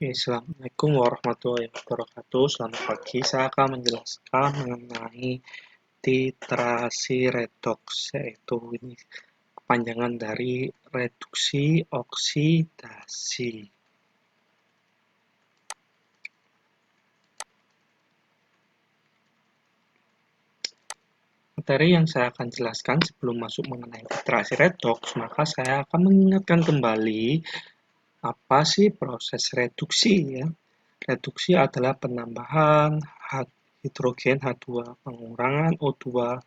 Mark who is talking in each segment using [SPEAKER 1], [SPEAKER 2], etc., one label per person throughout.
[SPEAKER 1] Assalamualaikum warahmatullahi wabarakatuh. Selamat pagi. Saya akan menjelaskan mengenai titrasi redoks, yaitu ini kepanjangan dari reduksi oksidasi. Materi yang saya akan jelaskan sebelum masuk mengenai titrasi redoks, maka saya akan mengingatkan kembali apa sih proses reduksi ya. Reduksi adalah penambahan hidrogen H2, pengurangan O2,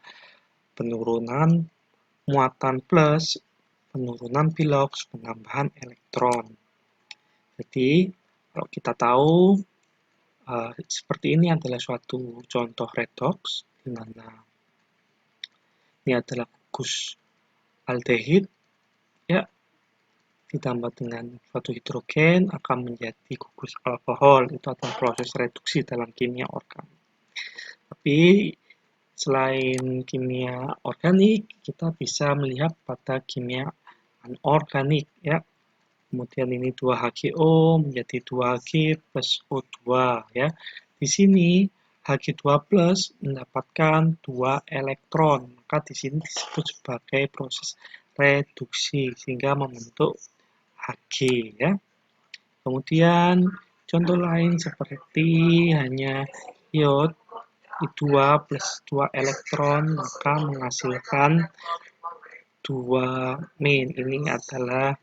[SPEAKER 1] penurunan muatan plus, penurunan piloks, penambahan elektron. Jadi, kalau kita tahu seperti ini adalah suatu contoh redoks, di mana ini adalah gugus aldehid, ya, ditambah dengan suatu hidrogen akan menjadi gugus alkohol. Itu adalah proses reduksi dalam kimia organik. Tapi selain kimia organik, kita bisa melihat pada kimia anorganik, ya. Kemudian ini 2HGO menjadi 2Hg plus O2, ya. Di sini Hg2 plus mendapatkan 2 elektron, maka di sini disebut sebagai proses reduksi sehingga membentuk Hg, ya. Kemudian contoh lain seperti hanya iod I2 plus 2 elektron maka menghasilkan 2 min. Ini adalah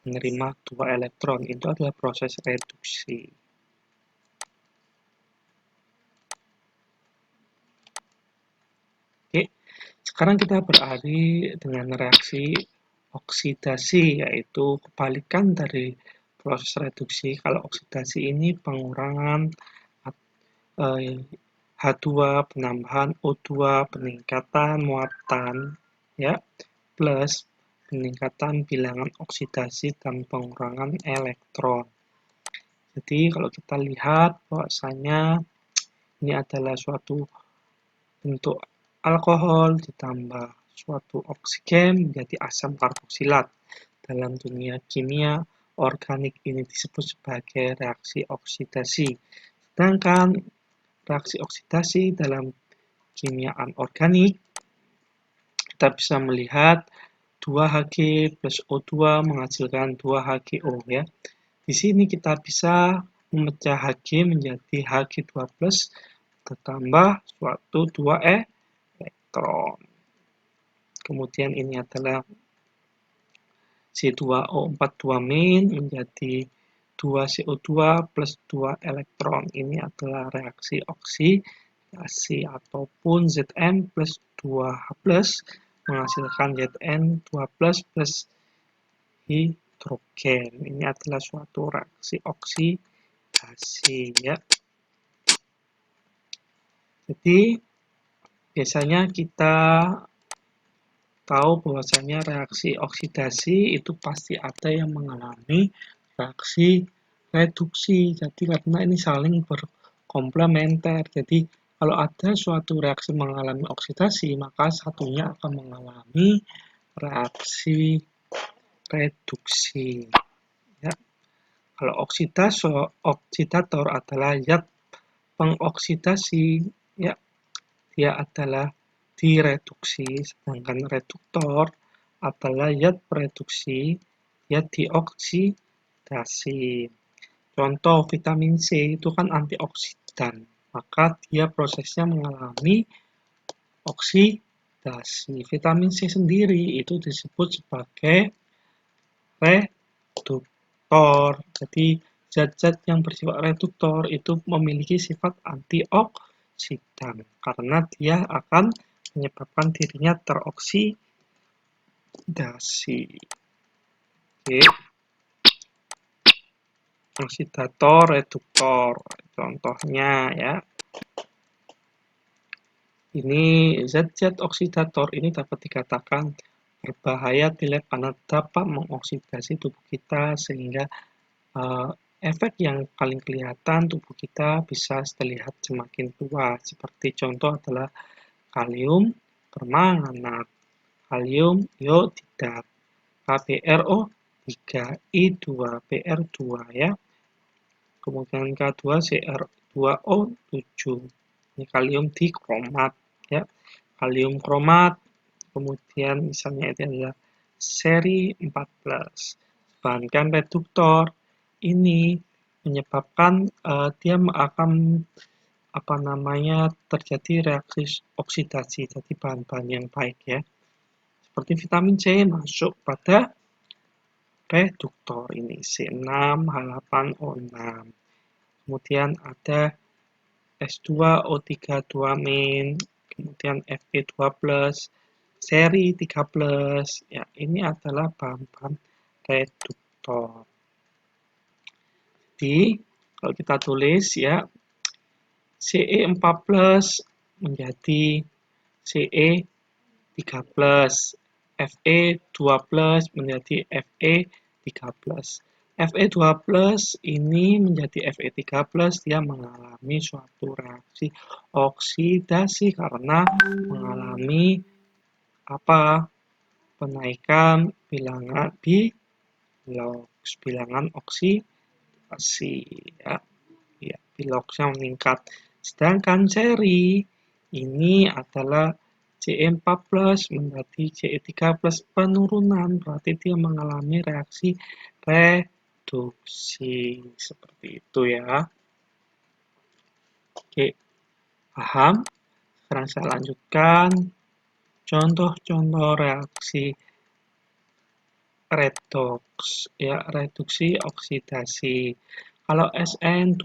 [SPEAKER 1] menerima 2 elektron. Itu adalah proses reduksi. Oke, sekarang kita beralih dengan reaksi oksidasi, yaitu kebalikan dari proses reduksi. Kalau oksidasi ini pengurangan H2, penambahan O2, peningkatan muatan, ya, plus peningkatan bilangan oksidasi dan pengurangan elektron. Jadi kalau kita lihat bahwasanya ini adalah suatu bentuk alkohol ditambah suatu oksigen menjadi asam karboksilat. Dalam dunia kimia organik ini disebut sebagai reaksi oksidasi. Sedangkan reaksi oksidasi dalam kimia anorganik kita bisa melihat 2Hg plus O2 menghasilkan 2HGO, ya. Di sini kita bisa memecah Hg menjadi Hg2 plus ditambah suatu 2 elektron. Kemudian ini adalah C2O42- menjadi 2CO2 plus 2 elektron. Ini adalah reaksi oksidasi ataupun Zn plus 2H plus menghasilkan Zn2 plus hidrogen. Ini adalah suatu reaksi oksidasi, ya. Jadi biasanya kita tahu bahwasanya reaksi oksidasi itu pasti ada yang mengalami reaksi reduksi. Jadi karena ini saling berkomplementer. Jadi kalau ada suatu reaksi mengalami oksidasi, maka satunya akan mengalami reaksi reduksi. Ya. Kalau oksidator adalah zat pengoksidasi, ya, dia adalah direduksi, sedangkan reduktor adalah zat pereduksi, dia dioksidasi. Contoh vitamin C itu kan antioksidan, maka dia prosesnya mengalami oksidasi. Vitamin C sendiri itu disebut sebagai reduktor. Jadi zat-zat yang bersifat reduktor itu memiliki sifat antioksidan karena dia akan menyebabkan dirinya teroksidasi. Oke. Oksidator, reduktor, contohnya, ya. Ini zat-zat oksidator ini dapat dikatakan berbahaya di lab karena dapat mengoksidasi tubuh kita sehingga efek yang paling kelihatan tubuh kita bisa terlihat semakin tua. Seperti contoh adalah kalium permanganat, kalium iodidat, KBRO3, I2, PR2, ya. kemudian K2 Cr2O7. Ini kalium dikromat ya. Kalium kromat, kemudian misalnya itu adalah seri 14. Sedangkan reduktor ini menyebabkan dia akan terjadi reaksi oksidasi, jadi bahan-bahan yang baik ya. Seperti vitamin C masuk pada reduktor ini C6H8O6. Kemudian ada S2O3-2-min, kemudian Fe2+, seri 13. Ya, ini adalah bahan-bahan reduktor. Jadi, kalau kita tulis ya, Ce4+ menjadi Ce3+, Fe2+ menjadi Fe3+. Fe2+ ini menjadi Fe3+, dia mengalami suatu reaksi oksidasi karena mengalami penaikan bilangan bilangan oksidasi ya. Ya, biloxnya meningkat. Sedangkan seri ini adalah Ce4+ menjadi Ce3+ penurunan, berarti dia mengalami reaksi reduksi. Seperti itu ya. Oke, paham? Sekarang saya lanjutkan contoh-contoh reaksi redox ya, reduksi oksidasi. Kalau Sn2+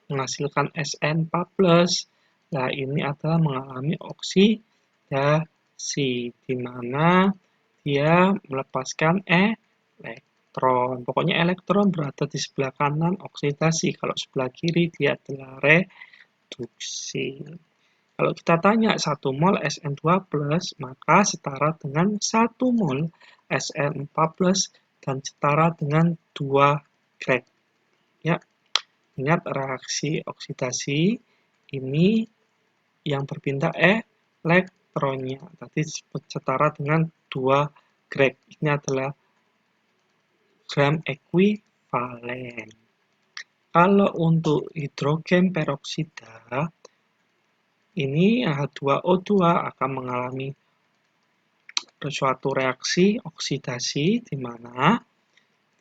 [SPEAKER 1] menghasilkan Sn4+, nah ini adalah mengalami oksidasi, di mana dia melepaskan elektron. Pokoknya elektron berada di sebelah kanan oksidasi, kalau sebelah kiri dia adalah reduksi. Kalau kita tanya 1 mol Sn2+, maka setara dengan 1 mol Sn4+, dan setara dengan 2 greg. Ya, ingat reaksi oksidasi ini yang berpindah elektronnya, tadi setara dengan 2 greg. Ini adalah gram ekuivalen. Kalau untuk hidrogen peroksida, ini H2O2 akan mengalami suatu reaksi oksidasi di mana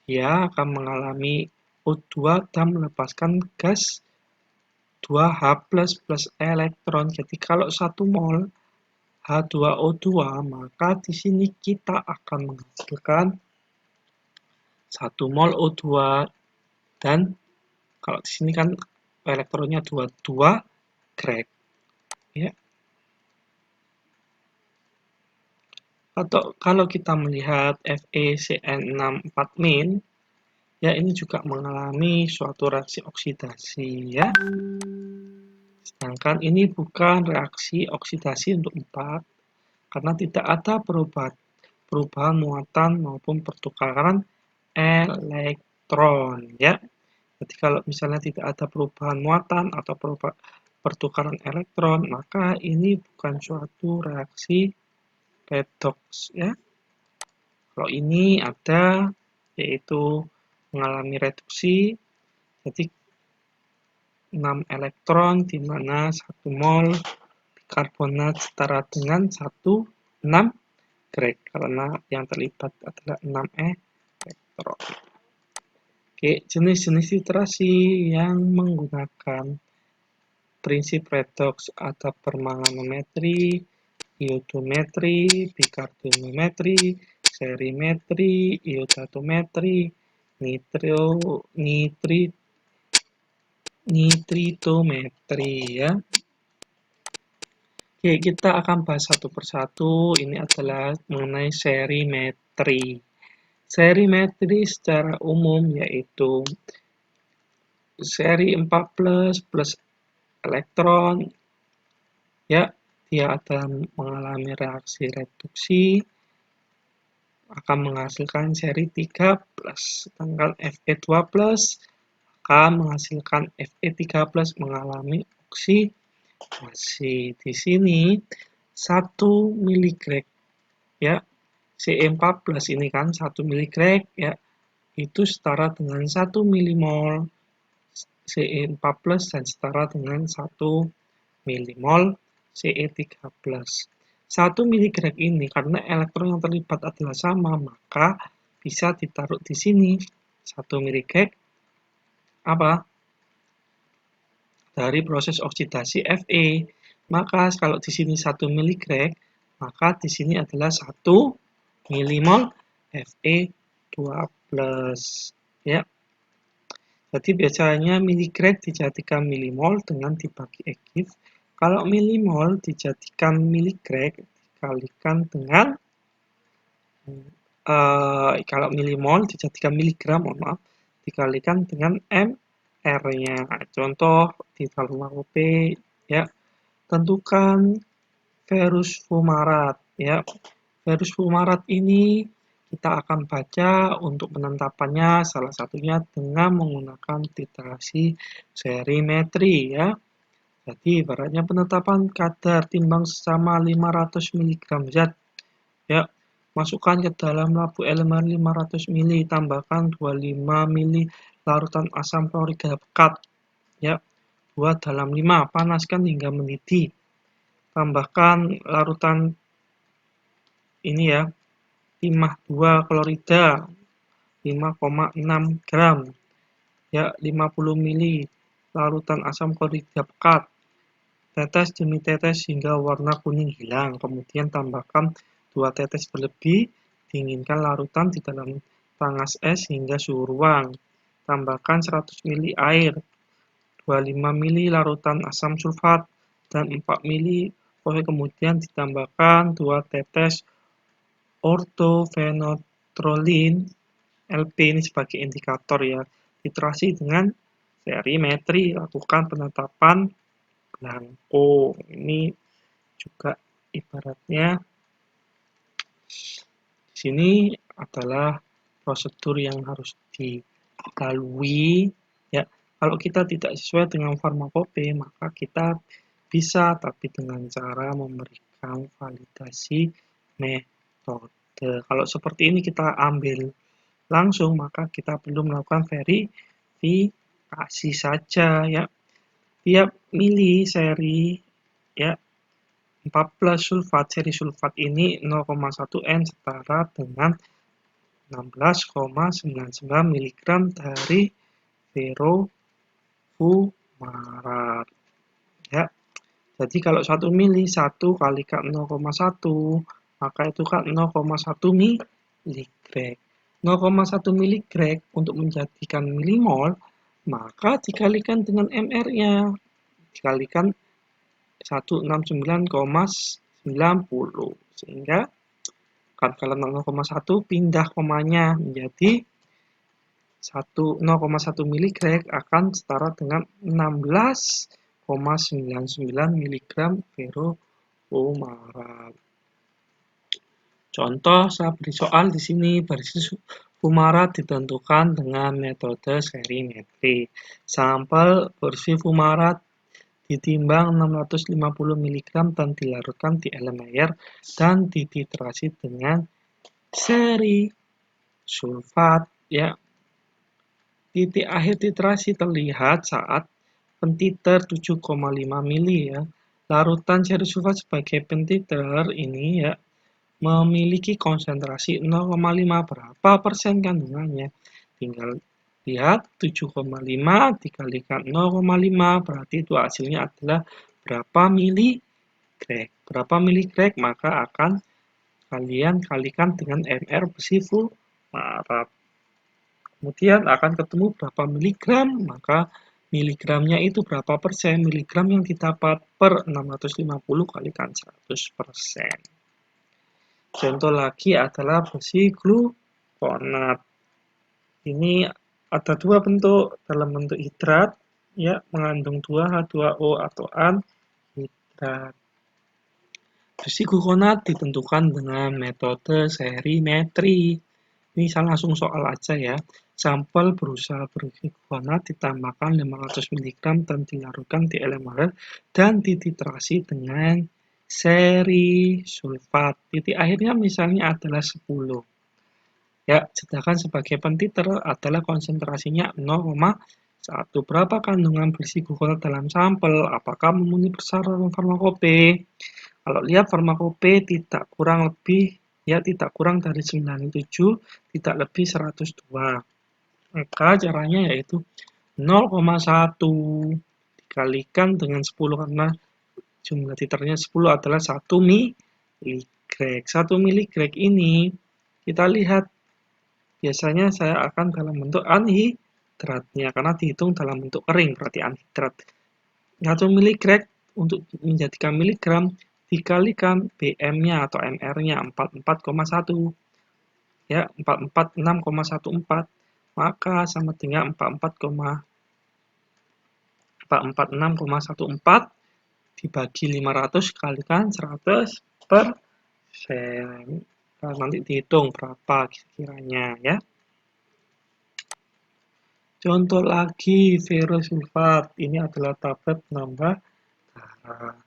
[SPEAKER 1] dia akan mengalami O2 dan melepaskan gas 2H plus elektron. Jadi kalau 1 mol H2O2, maka di sini kita akan menghasilkan 1 mol O2 dan kalau di sini kan elektronnya 2 greg. Ya. Atau kalau kita melihat FeCN64-min, ya ini juga mengalami suatu reaksi oksidasi ya. Sedangkan ini bukan reaksi oksidasi untuk 4, karena tidak ada perubahan muatan maupun pertukaran elektron ya. Jadi kalau misalnya tidak ada perubahan muatan atau pertukaran elektron, maka ini bukan suatu reaksi redox ya. Kalau ini ada, yaitu mengalami reduksi, jadi 6 elektron, di mana 1 mol bikarbonat setara dengan 6 greg, karena yang terlibat adalah 6 elektron. Oke, jenis-jenis titrasi yang menggunakan prinsip redox ada permanganometri, iodometri, bikarbonatometri, serimetri, iodatometri, nitritometri ya. Oke, kita akan bahas satu persatu. Ini adalah mengenai serimetri. Serimetri secara umum yaitu seri 4+ plus elektron ya, dia akan mengalami reaksi reduksi akan menghasilkan seri 3+, sedangkan Fe2+ akan menghasilkan Fe3+ mengalami oksidasi. Di sini 1 miligreg ya, Ce4+ ini kan 1 miligreg ya, itu setara dengan 1 milimol Ce4+ dan setara dengan 1 milimol Ce3+. 1 miligreg ini karena elektron yang terlibat adalah sama, maka bisa ditaruh di sini. 1 miligreg apa? Dari proses oksidasi Fe. Maka kalau di sini 1 miligreg, maka di sini adalah 1 milimol Fe2+. Ya. Jadi biasanya miligreg dijadikan milimol dengan dibagi ekif. Kalau milimol dijadikan miligreg dikalikan dengan kalau milimol dijadikan miligram, mohon maaf, dikalikan dengan mR-nya. Contoh di farmakope, ya, tentukan ferrous fumarat, ya. Ferrous fumarat ini kita akan baca untuk penetapannya salah satunya dengan menggunakan titrasi serimetri, ya. Jadi ibaratnya penetapan kadar timbang sesama 500 mg zat, ya. Masukkan ke dalam labu elemen 500 ml, tambahkan 25 ml larutan asam klorida pekat, ya. Buat dalam 5, panaskan hingga mendidih. Tambahkan larutan ini, ya, timah 2 klorida 5,6 gram, ya, 50 ml larutan asam klorida pekat. Tetes demi tetes hingga warna kuning hilang. Kemudian tambahkan 2 tetes berlebih. Dinginkan larutan di dalam tangas es hingga suhu ruang. Tambahkan 100 ml air, 25 ml larutan asam sulfat, dan 4 ml kohe. Kemudian ditambahkan 2 tetes ortofenotrolin LP ini sebagai indikator, ya. Titrasi dengan serimetri. Lakukan penetapan blanko. Ini juga ibaratnya di sini adalah prosedur yang harus dilalui, ya. Kalau kita tidak sesuai dengan farmakope, maka kita bisa tapi dengan cara memberikan validasi metode. Kalau seperti ini kita ambil langsung, maka kita perlu melakukan verifikasi saja, ya. Tiap mili seri, ya, 4+ sulfat, seri sulfat ini 0,1 N setara dengan 16,99 mg dari ferrofumarat, ya. Jadi kalau 1 mili 1 kalikan 0,1, maka itu kan 0,1 miligreg. 0,1 miligreg untuk menjadikan milimol, maka dikalikan dengan mR-nya, dikalikan 169,90, sehingga kalau 0,1 pindah komanya menjadi 0,1 miligreg akan setara dengan 16,99 mg ferrofumarat. Contoh saya beri soal di sini, basis fumarat ditentukan dengan metode serimetri. Sampel bersih fumarat ditimbang 650 mg dan dilarutkan di elem air dan dititrasi dengan seri sulfat, ya. Titik akhir titrasi terlihat saat pentiter 7,5 mili, ya. Larutan seri sulfat sebagai pentiter ini, ya, memiliki konsentrasi 0,5. Berapa persen kandungannya? Tinggal lihat 7,5 dikalikan 0,5, berarti itu hasilnya adalah berapa miligreg. Berapa miligreg, maka akan kalian kalikan dengan mR besi fumarat. Kemudian akan ketemu berapa miligram, maka miligramnya itu berapa persen. Miligram yang didapat per 650 kalikan 100%. Contoh lagi adalah besi glukonat. Ini ada 2 bentuk, dalam bentuk hidrat, ya, mengandung 2H2O atau anhidrat. Besi glukonat ditentukan dengan metode serimetri. Ini saya langsung soal aja, ya. Sampel berusaha berisi glukonat ditambahkan 500 mg dan dilarutkan di elem air dan dititrasi dengan seri sulfat. Titik akhirnya misalnya adalah 10. Ya, sedangkan sebagai pentiter adalah konsentrasinya 0,1 1. Berapa kandungan berisi glukosa dalam sampel? Apakah memenuhi persyaratan farmakope? Kalau lihat farmakope tidak kurang dari 97, tidak lebih 102. Maka caranya yaitu 0,1 dikalikan dengan 10 karena jumlah titernya 10 adalah 1 miligrek. 1 miligrek ini kita lihat biasanya saya akan dalam bentuk anhidratnya karena dihitung dalam bentuk kering berarti anhidrat. 1 miligrek untuk menjadikan miligram dikalikan BM-nya atau MR-nya 44,1 ya 446,14 maka sama dengan 446,14 dibagi 500 kalikan 100%. Nah, nanti dihitung berapa kira-kiranya ya. Contoh lagi ferrosulfat. Ini adalah tablet penambah darah.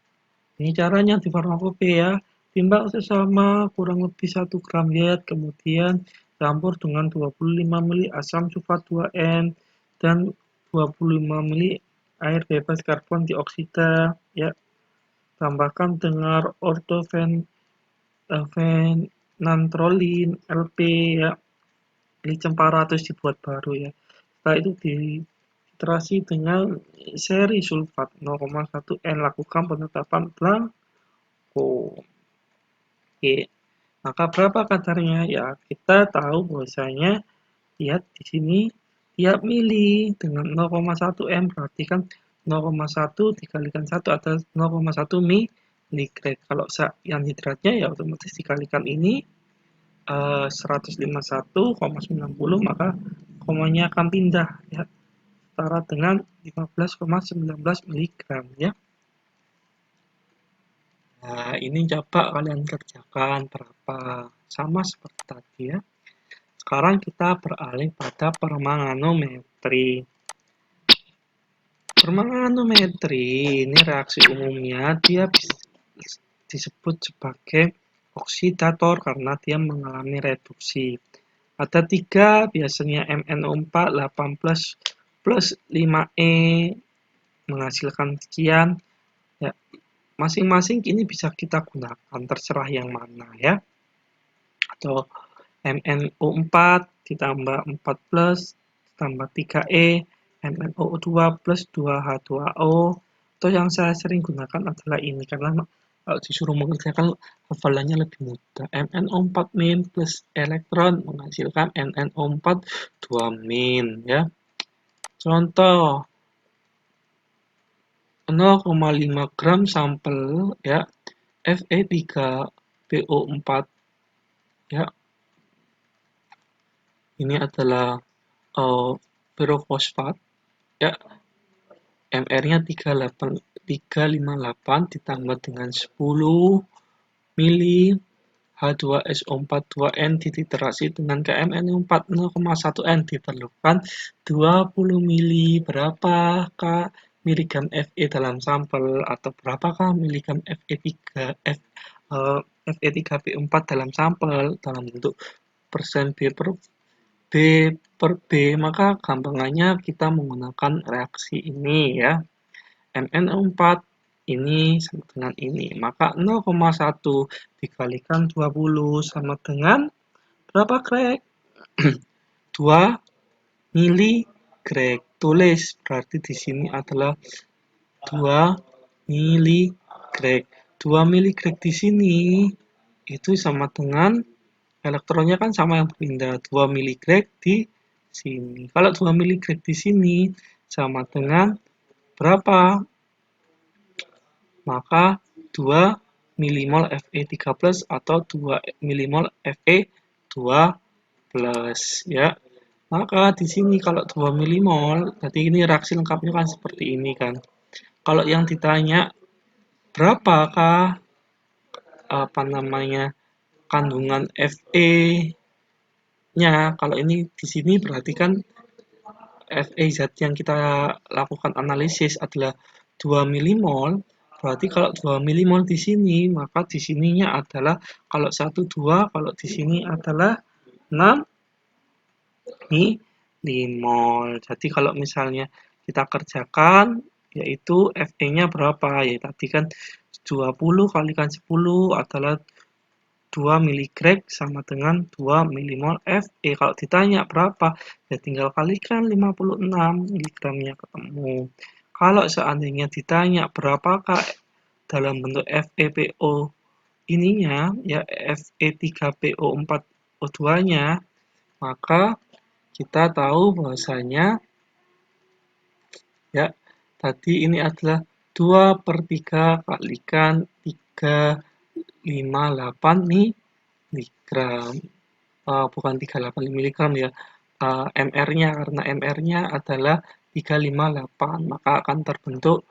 [SPEAKER 1] Ini caranya di farmakope ya. Timbang sesama kurang lebih 1 gram lihat, kemudian campur dengan 25 ml asam sulfat 2N dan 25 ml air bebas karbon dioksida ya. Tambahkan dengan ortofenantrolin LP ya. Lithium 400 dibuat baru ya. Setelah itu dititrasi dengan seri sulfat 0,1 N. Lakukan penetapan blanko. Oke. Maka berapa kadarnya? Ya, kita tahu bahwasanya lihat di sini tiap mili dengan 0,1 M berarti kan 0,1 dikalikan 1 adalah 0,1 miligram. Kalau yang hidratnya ya otomatis dikalikan ini 151,90 maka komanya akan pindah ya setara dengan 15,19 miligram ya. Nah, ini coba kalian kerjakan berapa sama seperti tadi ya. Sekarang kita beralih pada permanganometri. Permanganometri ini reaksi umumnya dia disebut sebagai oksidator karena dia mengalami reduksi. Ada 3 biasanya MnO4 18 plus 5E menghasilkan sekian. Ya, masing-masing ini bisa kita gunakan terserah yang mana ya. Atau MnO4 ditambah 4 plus tambah 3E MnO2 plus 2H2O atau yang saya sering gunakan adalah ini karena kalau disuruh mengerjakan hafalannya lebih mudah. MnO4 min plus elektron menghasilkan MnO4 2 min ya. Contoh 0,5 gram sampel ya Fe3PO4 ya. Ini adalah ferrofosfat ya. MR-nya 358 ditambah dengan 10 mili H2SO4 2N dititerasi dengan KMnO4 0,1 N diperlukan 20 mili. Berapakah miligram Fe dalam sampel atau berapakah miligram Fe3P4 dalam sampel dalam bentuk persen B per B, maka gampangannya kita menggunakan reaksi ini ya. MnO4 ini sama dengan ini. Maka 0,1 dikalikan 20 sama dengan berapa grek? 2 miligrek. Tulis berarti di sini adalah 2 miligrek. 2 miligrek di sini itu sama dengan elektronnya kan sama yang berpindah 2 miligrek di sini. Kalau 2 miligrek di sini sama dengan berapa? Maka 2 milimol Fe3+ atau 2 milimol Fe2+ ya. Maka di sini kalau 2 milimol, berarti ini reaksi lengkapnya kan seperti ini kan. Kalau yang ditanya berapakah kandungan Fe-nya, kalau ini di sini berarti kan Fe zat yang kita lakukan analisis adalah 2 milimol. Berarti kalau 2 milimol di sini, maka di sininya adalah kalau 1 2, kalau di sini adalah 6 milimol. Jadi kalau misalnya kita kerjakan, yaitu Fe-nya berapa? Ya tadi kan 20 kalikan 10 adalah 2 miligreg sama dengan 2 milimol Fe. Kalau ditanya berapa, ya tinggal kalikan 56 miligramnya ketemu. Kalau seandainya ditanya berapakah dalam bentuk FePO ininya, ya Fe3PO4O2-nya, maka kita tahu bahwasanya ya tadi ini adalah 2/3 kalikan 358 miligram. Bukan 38 miligram ya, mR-nya, karena mR-nya adalah 358, maka akan terbentuk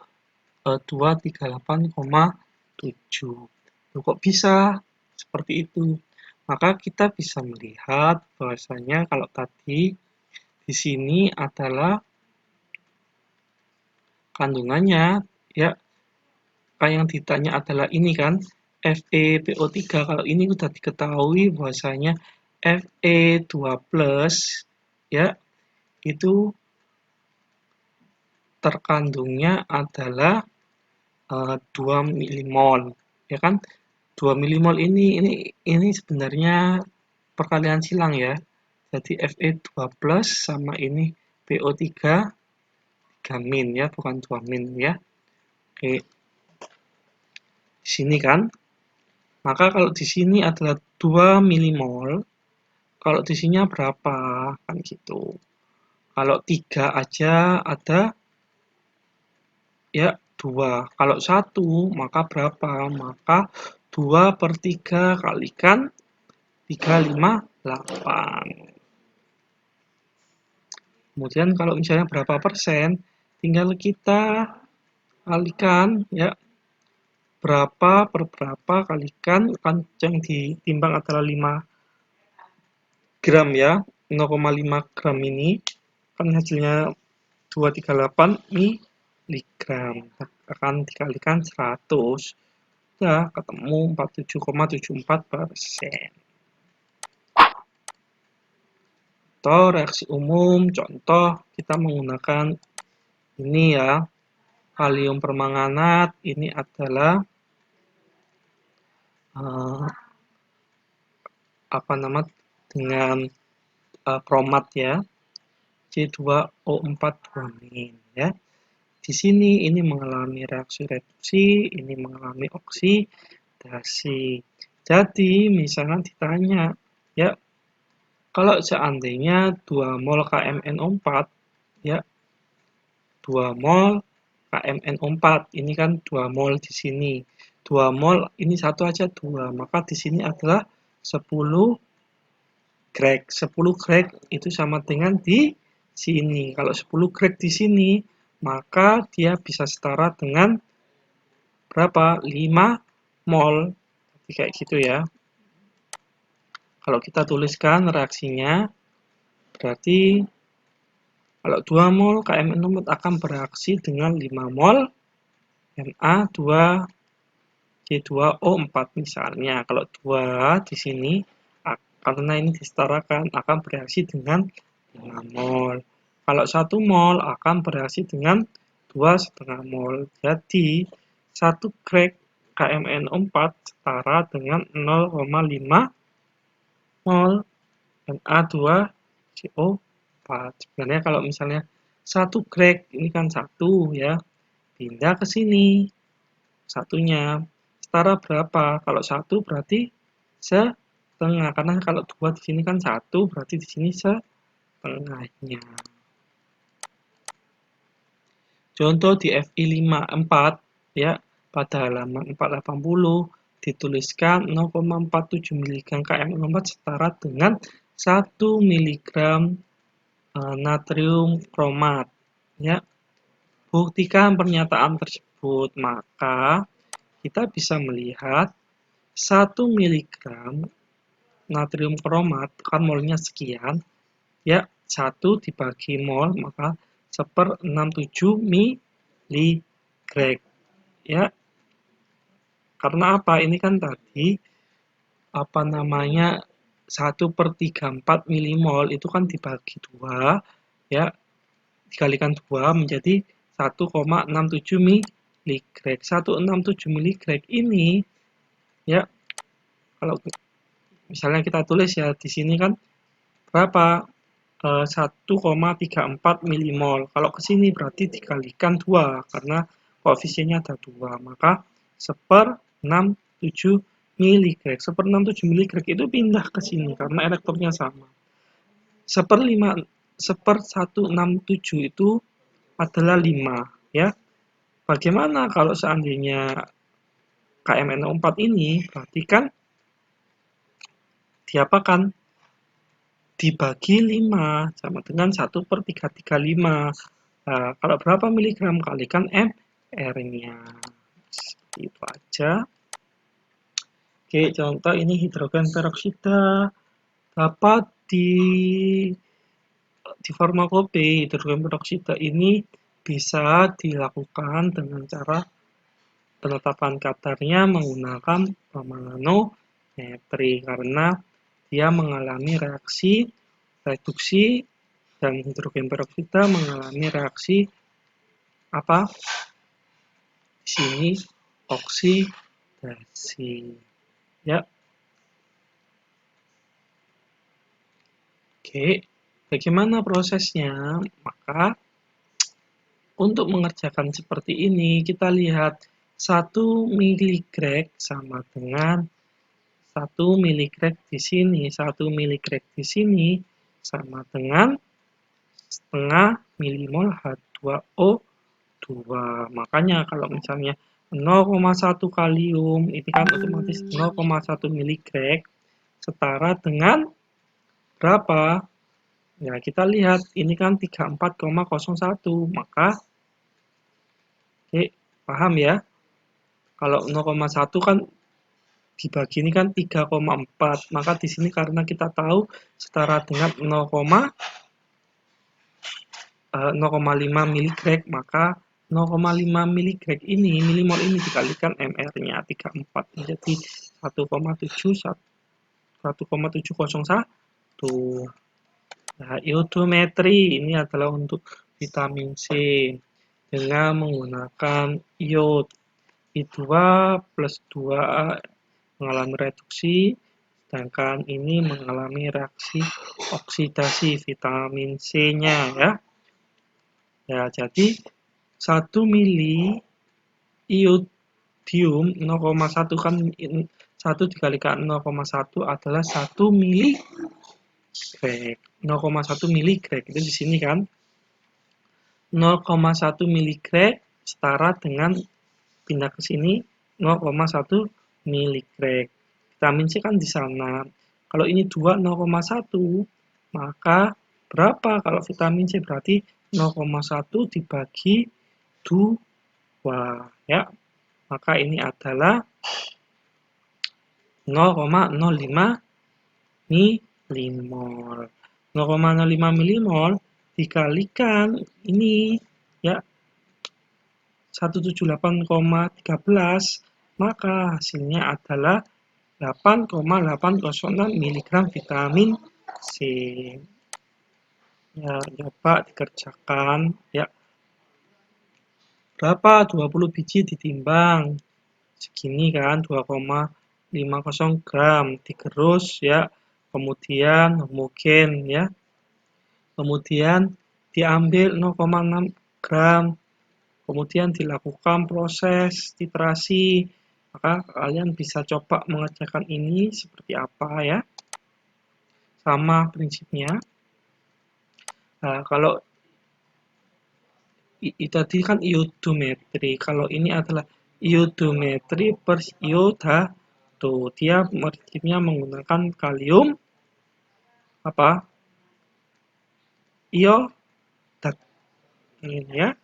[SPEAKER 1] 238,7. Kok bisa seperti itu? Maka kita bisa melihat bahwasanya kalau tadi di sini adalah kandungannya, ya yang ditanya adalah ini kan, FePO3. Kalau ini sudah diketahui bahwasanya Fe2+, ya itu terkandungnya adalah 2 milimol, ya kan? 2 milimol ini sebenarnya perkalian silang ya. Jadi Fe2+ sama ini PO3 3 min ya, bukan 2 min ya. Oke. Di sini kan. Maka kalau di sini adalah 2 milimol, kalau di sini berapa? Kan gitu. Kalau 3 aja ada ya 2. Kalau 1 maka berapa? Maka 2/3 kalikan 358. Kemudian kalau misalnya berapa persen, tinggal kita kalikan ya berapa per berapa kalikan, kan yang ditimbang adalah 5 gram ya, 0,5 gram ini kan hasilnya 238 miligram, akan dikalikan 100, ya ketemu 47,74%. Atau reaksi umum, contoh kita menggunakan ini ya, kalium permanganat, ini adalah dengan kromat ya, C2O4 2-min ya. Di sini ini mengalami reaksi reduksi, ini mengalami oksidasi. Jadi misalnya ditanya ya, kalau seandainya 2 mol KMNO4 ya, 2 mol KMNO4 ini kan 2 mol di sini. 2 mol ini satu aja 2, maka di sini adalah 10 greg. 10 greg itu sama dengan di sini. Kalau 10 greg di sini, maka dia bisa setara dengan berapa? 5 mol. Jadi kayak gitu ya. Kalau kita tuliskan reaksinya, berarti kalau 2 mol KMNO4 akan bereaksi dengan 5 mol Na2C2O4 misalnya. Kalau 2 di sini, karena ini disetarakan, akan bereaksi dengan 5 mol. Kalau 1 mol akan bereaksi dengan 2,5 mol. Jadi 1 greg KMNO4 setara dengan 0,5 mol Na2CO4. Sebenarnya kalau misalnya 1 greg ini kan 1 ya, pindah ke sini satunya setara berapa? Kalau 1 berarti setengah, karena kalau 2 di sini kan 1 berarti di sini setengahnya. Contoh di Fi54 ya, pada halaman 480 dituliskan 0,47 mg KMNO4 setara dengan 1 mg natrium kromat ya. Buktikan pernyataan tersebut, maka kita bisa melihat 1 mg natrium kromat kan molnya sekian ya, 1 dibagi mol maka 1/67 miligreg ya. Karena apa? Ini kan tadi 1/34 milimol itu kan dibagi 2 ya, dikalikan 2 menjadi 1,67 miligrek. 167 miligrek ini ya, kalau misalnya kita tulis ya di sini kan berapa? 1,34 milimol. Kalau ke sini berarti dikalikan 2 karena koefisiennya ada 2. Maka 1/67 miligrek. 1/67 miligrek itu pindah ke sini karena elektronnya sama. 1/167 itu adalah 5 ya. Bagaimana kalau seandainya KMNO4 ini berarti kan diapakan? Dibagi 5 sama dengan 1/335. Nah, kalau berapa miligram kalikan mR-nya. Seperti itu aja. Oke, contoh ini hidrogen peroksida dapat di farmakope. Hidrogen peroksida ini bisa dilakukan dengan cara penetapan kadarnya menggunakan manometri karena dia mengalami reaksi reduksi dan hidrogen peroksida mengalami reaksi apa? Di sini oksidasi. Ya. Oke, bagaimana prosesnya? Maka untuk mengerjakan seperti ini kita lihat 1 miligrek sama dengan 1 miligrek di sini, 1 miligrek di sini sama dengan setengah milimol H2O2. Makanya kalau misalnya 0,1 kalium ini kan otomatis 0,1 miligrek setara dengan berapa? Ya, kita lihat ini kan 34,01. Maka oke, paham ya? Kalau 0,1 kan dibagi ini kan 3,4. Maka di sini karena kita tahu setara dengan 0,5 miligrek, maka 0,5 miligrek ini, milimol ini dikalikan mR-nya 34 menjadi 1,701. Nah, iodometri ini adalah untuk vitamin C dengan menggunakan iod. I2 plus 2A mengalami reduksi, sedangkan ini mengalami reaksi oksidasi vitamin C-nya ya. Ya, jadi 1 mili iodium 0,1 kan 1 dikalikan 0,1 adalah 1 miligrek. 0,1 miligrek itu di sini kan 0,1 miligrek setara dengan pindah ke sini 0,1 miligrek. Vitamin C kan di sana. Kalau ini 2 0,1 maka berapa kalau vitamin C? Berarti 0,1 dibagi 2 ya. Maka ini adalah 0,05 milimol. 0,05 milimol dikalikan ini ya 178,13 maka hasilnya adalah 8,806 mg vitamin C. Ya, coba dikerjakan ya. Berapa? 20 biji ditimbang. Segini kan 2,50 gram digerus ya. Kemudian homogen ya. Kemudian diambil 0,6 gram. Kemudian dilakukan proses titrasi. Maka kalian bisa coba mengerjakan ini seperti apa ya. Sama prinsipnya. Nah, kalau tadi kan iodometri. Kalau ini adalah iodometri per iodato. Dia prinsipnya menggunakan kalium apa? Iodat. Ini ya.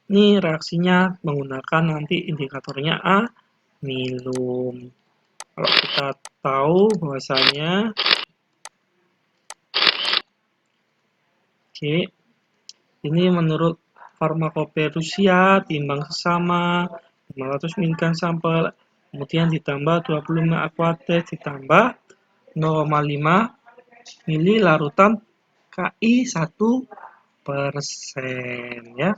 [SPEAKER 1] Ini reaksinya menggunakan nanti indikatornya amilum. Kalau kita tahu bahwasanya oke, ini menurut farmakope Rusia, timbang sesama 500 mg sampel, kemudian ditambah 25 aquatex ditambah 0,5 mili larutan Ki1 ya.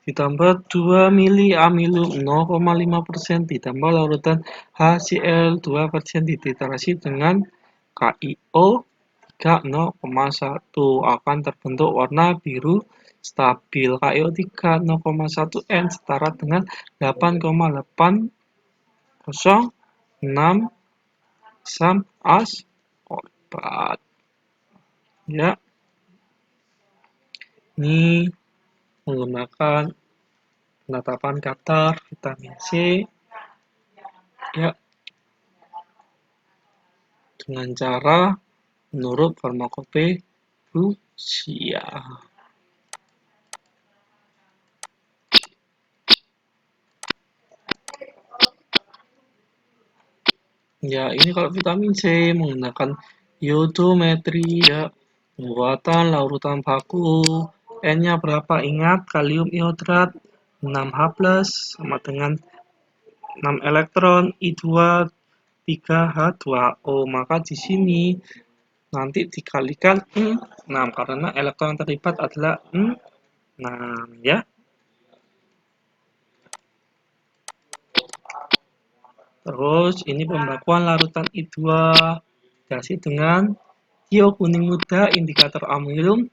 [SPEAKER 1] Ditambah 2 mili amilum 0,5% ditambah larutan HCl 2% dititrasi dengan KiO 3 0,1 akan terbentuk warna biru stabil. KiO 3 0,1 N setara dengan 8,806 gram askorbat. Ya, ini menggunakan penetapan kadar vitamin C ya dengan cara menurut farmakope Rusia. Ya, ini kalau vitamin C menggunakan iodometri ya, pembuatan larutan baku. N-nya berapa? Ingat, kalium iodrat 6H+ sama dengan 6 elektron, I2 3H2O. Maka di sini nanti dikalikan 6 karena elektron terlibat adalah 6 ya. Terus ini pembakuan larutan I2 dikasih dengan tio kuning muda indikator amilum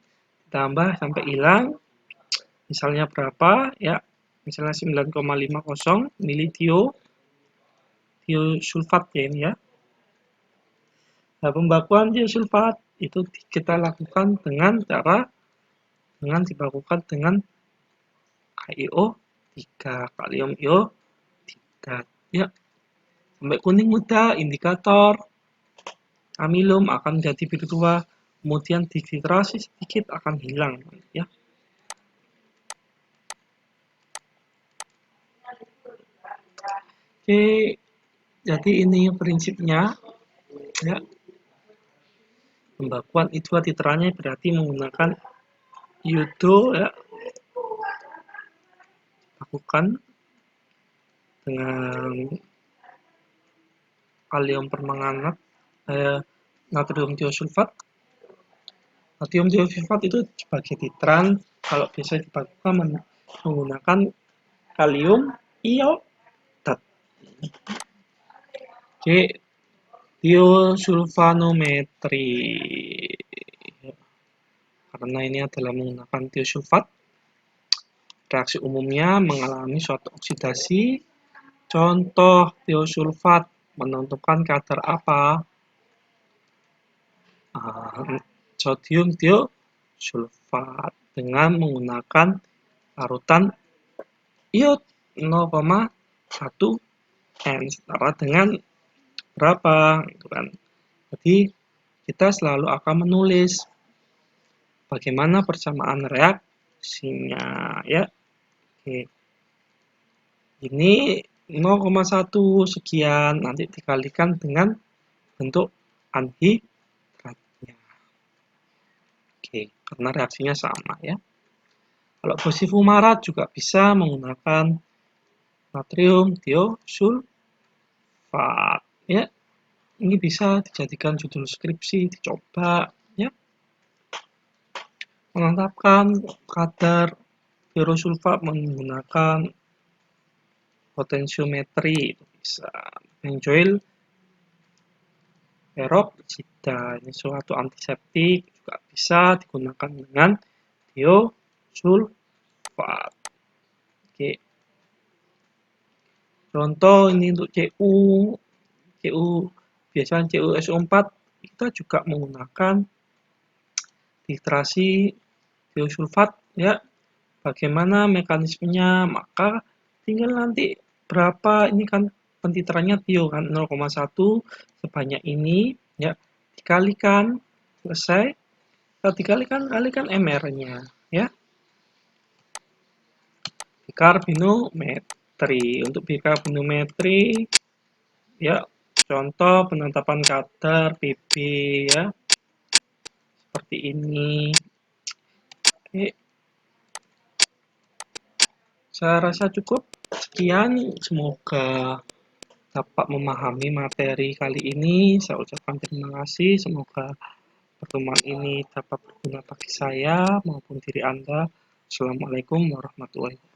[SPEAKER 1] ditambah sampai hilang. Misalnya berapa ya? Misalnya 9,50 mili tio sulfat ya ini ya. Nah, pembakuan tio sulfat itu kita lakukan dengan cara dibakukan dengan KiO 3 kalium io 3 ya. Sampai kuning muda indikator amilum akan menjadi biru tua, kemudian dititrasi sedikit akan hilang ya. Oke, jadi ini prinsipnya ya. Pembakuan I2 titeranya berarti menggunakan iodo ya. Lakukan dengan kalium permanganat natrium tiosulfat. Natrium tiosulfat itu sebagai titran kalau biasa dibakukan menggunakan kalium iodat. Oke, tiosulfanometri. Karena ini adalah menggunakan tiosulfat, reaksi umumnya mengalami suatu oksidasi. Contoh tiosulfat menentukan kadar apa? Sodium tiosulfat dengan menggunakan larutan iod 0,1 N setara dengan berapa gitu kan. Jadi kita selalu akan menulis bagaimana persamaan reaksinya ya. Oke. Ini 0,1 sekian nanti dikalikan dengan bentuk anhidratnya. Oke, karena reaksinya sama ya. Kalau besi fumarat juga bisa menggunakan natrium tiosulfat ya. Ini bisa dijadikan judul skripsi, dicoba ya. Menetapkan kadar tiosulfat menggunakan potensiometri itu bisa. Benzoyl peroksida ini suatu antiseptik juga bisa digunakan dengan tiosulfat. Oke. Contoh ini untuk Cu biasanya CuSO4 kita juga menggunakan titrasi tiosulfat ya. Bagaimana mekanismenya? Maka tinggal nanti berapa ini kan pentitrannya tio kan 0,1 sebanyak ini ya, dikalikan selesai. Kalau kalikan MR-nya ya. Bikarbinometri. Untuk bikarbinometri ya, contoh penetapan kadar PB ya. Seperti ini. Oke. Saya rasa cukup. Sekian, semoga dapat memahami materi kali ini. Saya ucapkan terima kasih. Semoga pertemuan ini dapat berguna bagi saya maupun diri Anda. Assalamualaikum warahmatullahi wabarakatuh.